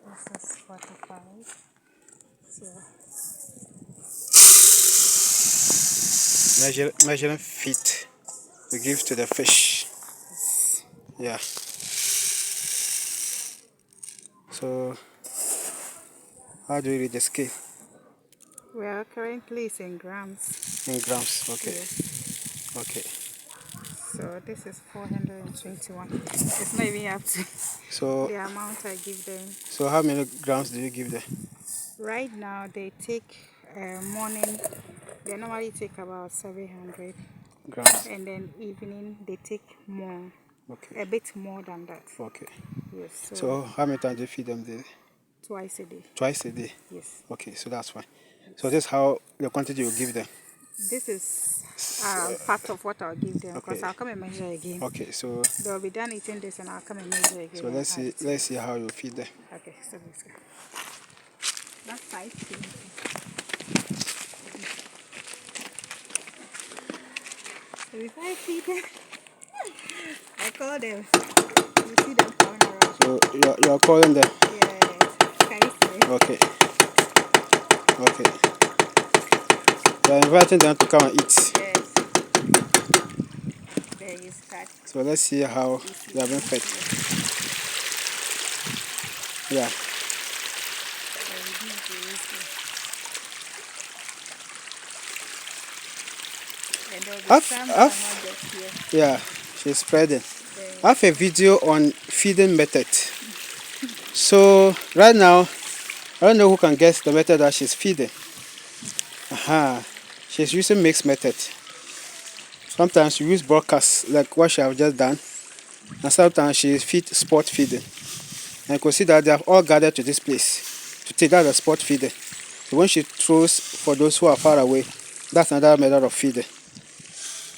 This is 45. So Measuring feet to give to the fish. Yeah. So how do you read the scale? well, currently it's in grams. In grams. Okay. Yes. Okay. So this is 421. It's not even up to So the amount I give them. so how many grams do you give them? Right now they take morning. They normally take about 700, Grams. and then evening they take more, Okay. a bit more than that. Okay. Yes. So how many times do you feed them daily? Twice a day. Twice a day. Yes. Okay, so that's fine. So this is how the quantity you give them. This is part of what I'll give them because Okay. I'll come and measure again. Okay, so They'll be done eating this and I'll come and measure again. so and add it. let's see how you feed them. Okay, so let's go. That's 5 feet. So if I feed them, I call them. You see them coming around. So you're calling them. Yes. Can you see? Okay. Okay. You're inviting them to come and eat. Yes. There you start. So let's see how they have been fed. Yeah. And there'll be I've, some that are I've, not just here. yeah, she's spreading. There. I have a video on feeding method. So right now, I don't know who can guess the method that she's feeding. Aha, she's using mixed method. Sometimes she use broadcast like what she have just done, and sometimes she feed spot feeding. And you can see that they have all gathered to this place to take out the spot feeding. So when she throws for those who are far away, that's another method of feeding.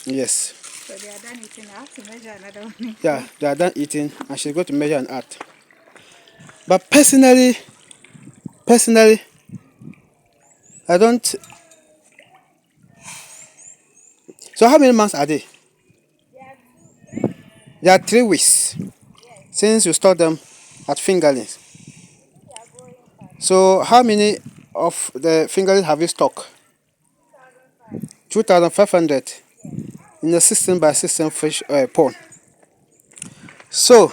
Yes. So they are done eating. I have to measure another one. Yeah, they are done eating and she's going to measure and add. But personally, I don't. So how many months are they? They are 3 weeks since you store them at fingerlings. So how many of the fingerlings have you stocked? 2,500 in a 16 by 16 fish pond. So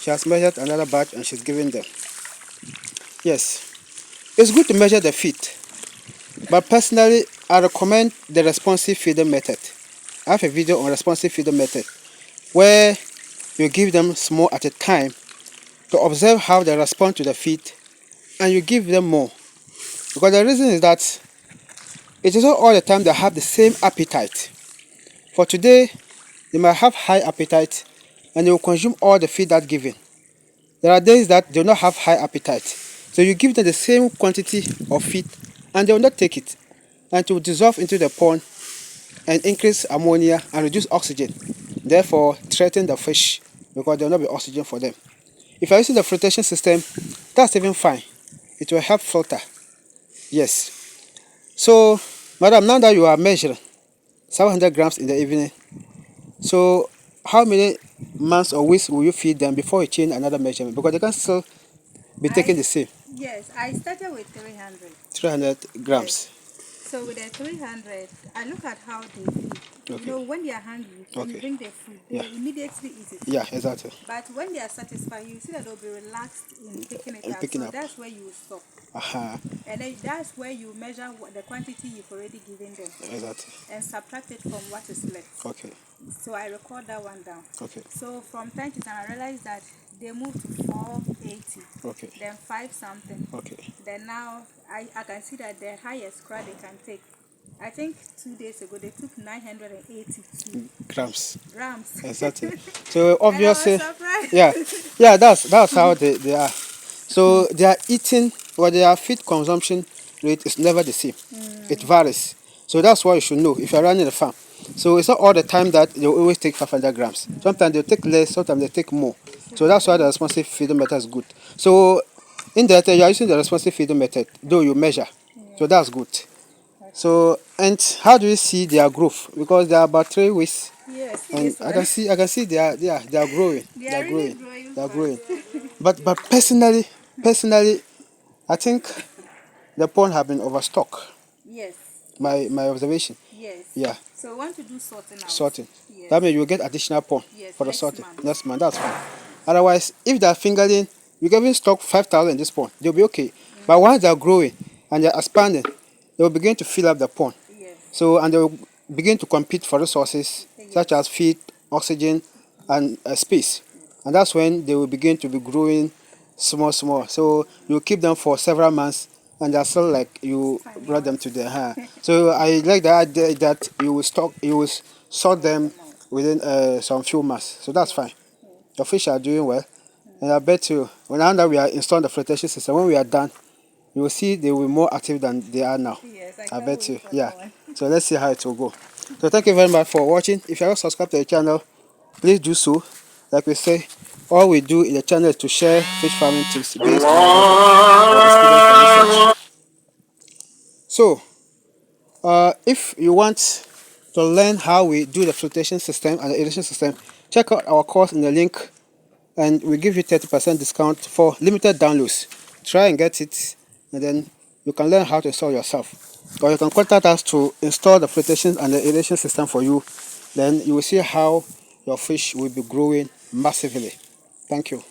she has measured another batch and she's giving them. Yes, it's good to measure the feet, but personally I recommend the responsive feeding method. I have a video on responsive feeding method where you give them small at a time to observe how they respond to the feed, and you give them more. Because the reason is that it is not all the time they have the same appetite. For today, they might have high appetite and they will consume all the feed that's given. There are days that they will not have high appetite. So you give them the same quantity of feed and they will not take it. And it will dissolve into the pond and increase ammonia and reduce oxygen. Therefore, threaten the fish because there will not be oxygen for them. If you are using the filtration system, that's even fine. It will help filter. Yes. So, madam, now that you are measuring 700 grams in the evening, so how many months or weeks will you feed them before you change another measurement? Because they can still be taking the same. Yes, I started with 300. 300 grams. Yes. So with the 300, I look at how they feed. Okay. You know, when they are hungry, when you Okay. bring their food, they Yeah. immediately eat it. Yeah, exactly. But when they are satisfied, you see that they'll be relaxed in picking it And up. picking So up. that's where you stop. Aha, And then that's where you measure what the quantity you've already given them exactly. and subtract it from what is left. Okay, So I record that one down. okay, So from time to time, I realize that they moved to 480, okay, then 5 something. okay. Then now I can see that the highest crowd they can take. I think 2 days ago they took 982 Grams. grams. Exactly. So obviously, And I was surprised. yeah, that's how they are. So they are eating or their feed consumption rate is never the same. It varies. So that's why you should know if you're running a farm. So it's not all the time that they always take 500 grams. Sometimes they'll take less, sometimes they take more. So that's why the responsive feeding method is good. So in that you are using the responsive feeding method, though you measure. So that's good. So, and how do you see their growth? Because they are about 3 weeks, Yes, see and this one. I can see they are growing. They They are are really growing. growing They are fast. growing. But personally, I think the pond have been overstocked. Yes, yes, My observation. yes. Yeah, So we want to do sorting out. sorting. Yes, That means you will get additional pond yes, for the next sorting month. next month. That's fine. Otherwise, if they are fingerling, you can even stock 5,000 in this pond. They'll be okay. But once they are growing and they are expanding, they will begin to fill up the pond. Yes, So, and they will begin to compete for resources yes. such as feed, oxygen, and space. And that's when they will begin to be growing small. So you keep them for several months, and they're still like you brought them to the hand. So I like the idea that you will sort them within some few months. So that's fine. Your fish are doing well, and I bet you when now that we are installing the flotation system, when we are done, you will see they will be more active than they are now. Yes, I I can't bet wait you. for Yeah. that one. So let's see how it will go. So thank you very much for watching. If you haven't subscribed to the channel, please do so. Like we say, all we do in the channel is to share fish farming tips based on our experience and research. So, if you want to learn how we do the flotation system and the irrigation system, check out our course in the link, and we give you 30% discount for limited downloads. Try and get it, and then you can learn how to install yourself. Or you can contact us to install the flotation and the irrigation system for you. Then you will see how your fish will be growing massively. Thank you.